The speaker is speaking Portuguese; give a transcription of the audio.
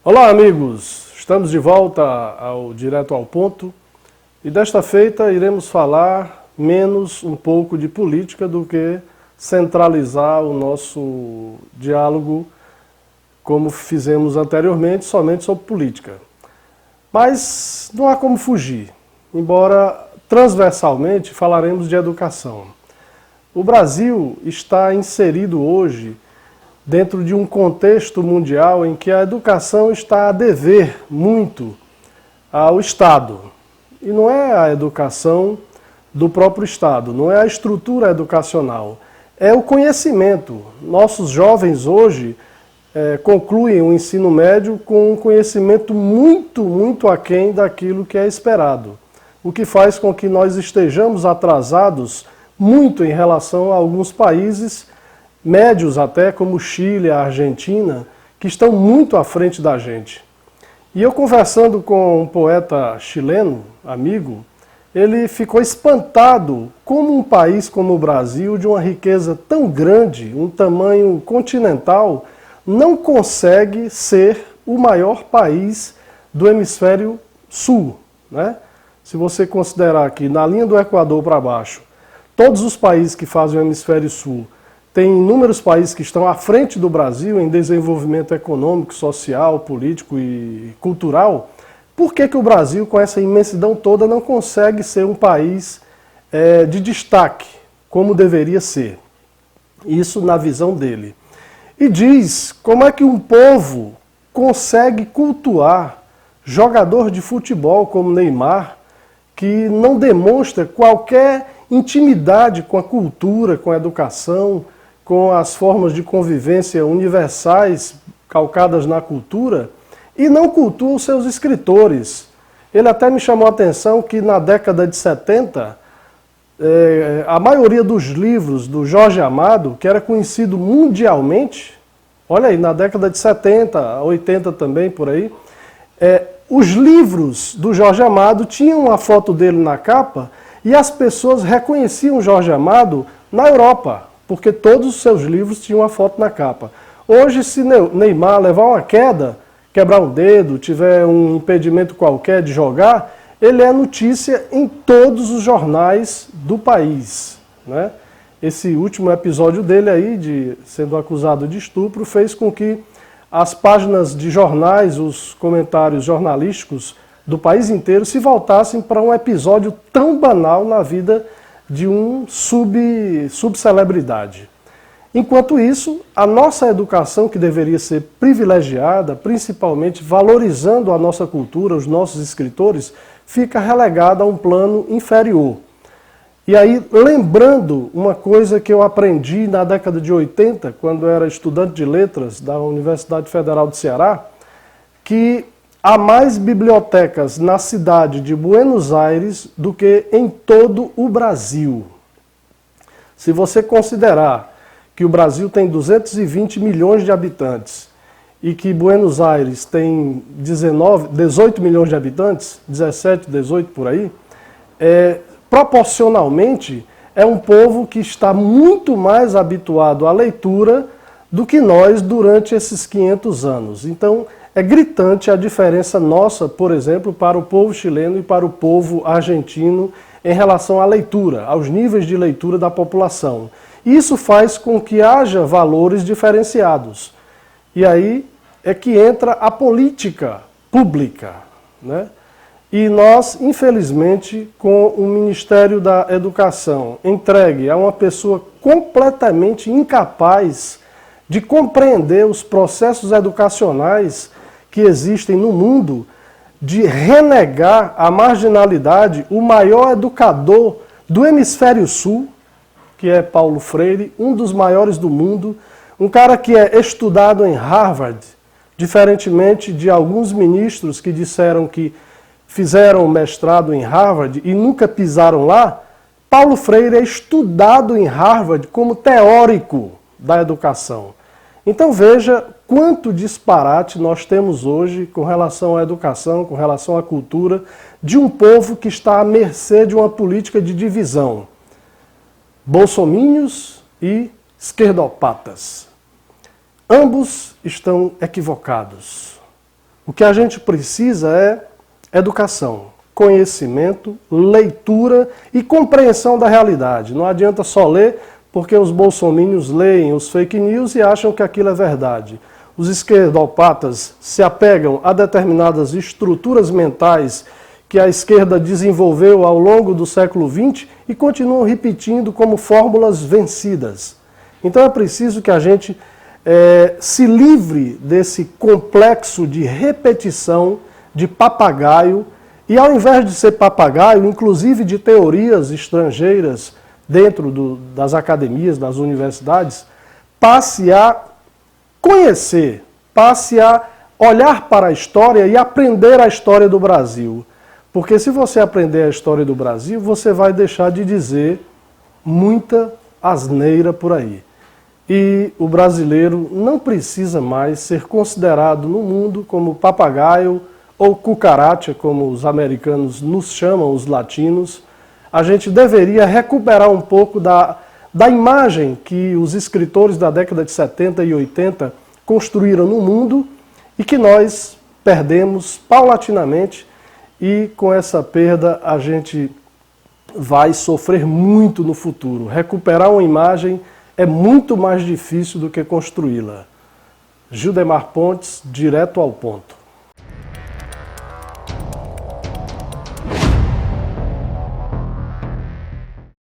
Olá, amigos! Estamos de volta ao Direto ao Ponto e desta feita iremos falar menos um pouco de política do que centralizar o nosso diálogo, como fizemos anteriormente, somente sobre política. Mas não há como fugir, embora transversalmente falaremos de educação. O Brasil está inserido hoje dentro de um contexto mundial em que a educação está a dever muito ao Estado. E não é a educação do próprio Estado, não é a estrutura educacional, é o conhecimento. Nossos jovens hoje concluem o ensino médio com um conhecimento muito aquém daquilo que é esperado, o que faz com que nós estejamos atrasados muito em relação a alguns países médios até, como o Chile, a Argentina, que estão muito à frente da gente. E eu conversando com um poeta chileno, amigo, ele ficou espantado como um país como o Brasil, de uma riqueza tão grande, um tamanho continental, não consegue ser o maior país do hemisfério sul, né? Se você considerar que na linha do Equador para baixo, todos os países que fazem o hemisfério sul, tem inúmeros países que estão à frente do Brasil em desenvolvimento econômico, social, político e cultural. Por que o Brasil, com essa imensidão toda, não consegue ser um país de destaque, como deveria ser? Isso na visão dele. E diz como é que um povo consegue cultuar jogador de futebol como Neymar, que não demonstra qualquer intimidade com a cultura, com a educação, com as formas de convivência universais calcadas na cultura, e não cultua os seus escritores. Ele até me chamou a atenção que na década de 70, a maioria dos livros do Jorge Amado, que era conhecido mundialmente, olha aí, na década de 70, 80 também, por aí, os livros do Jorge Amado tinham uma foto dele na capa e as pessoas reconheciam o Jorge Amado na Europa, porque todos os seus livros tinham uma foto na capa. Hoje, se Neymar levar uma queda, quebrar um dedo, tiver um impedimento qualquer de jogar, ele é notícia em todos os jornais do país, né? Esse último episódio dele aí, sendo acusado de estupro, fez com que as páginas de jornais, os comentários jornalísticos do país inteiro se voltassem para um episódio tão banal na vida de um subcelebridade. Enquanto isso, a nossa educação, que deveria ser privilegiada, principalmente valorizando a nossa cultura, os nossos escritores, fica relegada a um plano inferior. E aí, lembrando uma coisa que eu aprendi na década de 80, quando era estudante de letras da Universidade Federal do Ceará, que há mais bibliotecas na cidade de Buenos Aires do que em todo o Brasil. Se você considerar que o Brasil tem 220 milhões de habitantes e que Buenos Aires tem 18 milhões de habitantes, 17, 18 por aí, proporcionalmente é um povo que está muito mais habituado à leitura do que nós durante esses 500 anos. Então, é gritante a diferença nossa, por exemplo, para o povo chileno e para o povo argentino em relação à leitura, aos níveis de leitura da população. Isso faz com que haja valores diferenciados. E aí é que entra a política pública, né? E nós, infelizmente, com o Ministério da Educação entregue a uma pessoa completamente incapaz de compreender os processos educacionais que existem no mundo, de renegar a marginalidade, o maior educador do hemisfério sul, que é Paulo Freire, um dos maiores do mundo, um cara que é estudado em Harvard, diferentemente de alguns ministros que disseram que fizeram mestrado em Harvard e nunca pisaram lá. Paulo Freire é estudado em Harvard como teórico da educação. Então veja quanto disparate nós temos hoje com relação à educação, com relação à cultura, de um povo que está à mercê de uma política de divisão. Bolsomínios e esquerdopatas. Ambos estão equivocados. O que a gente precisa é educação, conhecimento, leitura e compreensão da realidade. Não adianta só ler, porque os bolsominions leem os fake news e acham que aquilo é verdade. Os esquerdopatas se apegam a determinadas estruturas mentais que a esquerda desenvolveu ao longo do século XX e continuam repetindo como fórmulas vencidas. Então é preciso que a gente se livre desse complexo de repetição, de papagaio, e ao invés de ser papagaio, inclusive de teorias estrangeiras dentro das academias, das universidades, passe a conhecer, passe a olhar para a história e aprender a história do Brasil. Porque se você aprender a história do Brasil, você vai deixar de dizer muita asneira por aí. E o brasileiro não precisa mais ser considerado no mundo como papagaio ou cucaracha, como os americanos nos chamam, os latinos. A gente deveria recuperar um pouco da imagem que os escritores da década de 70 e 80 construíram no mundo e que nós perdemos paulatinamente, e com essa perda a gente vai sofrer muito no futuro. Recuperar uma imagem é muito mais difícil do que construí-la. Gildemar Pontes, direto ao ponto.